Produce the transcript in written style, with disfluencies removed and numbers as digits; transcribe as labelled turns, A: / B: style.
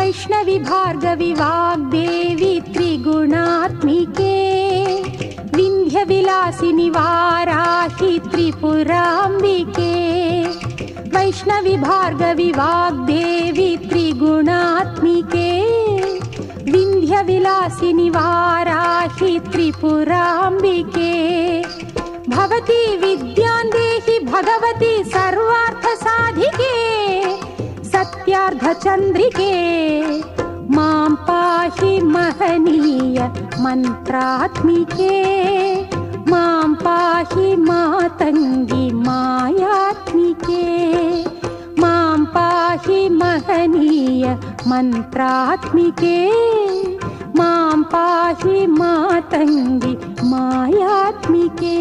A: वैष्णवी भार्गवी वाग्देवी त्रिगुणात्मिके विन्ध्यविलासिनि वाराहि त्रिपुराम्बिके वैष्णवी भार्गवी वाग्देवी त्रिगुणात्मिके विन्ध्यविलासिनि वाराहि त्रिपुराम्बिके भवती विद्यां देहि भगवती सर्वार्थसाधिके सत्यार्धचन्द्रिके मां पाहि महनीय मन्त्रात्मिके मां पाहि मातङ्गी मायात्मिके मां पाहि महनीय मन्त्रात्मिके मां पाहि मातङ्गी मायात्मिके।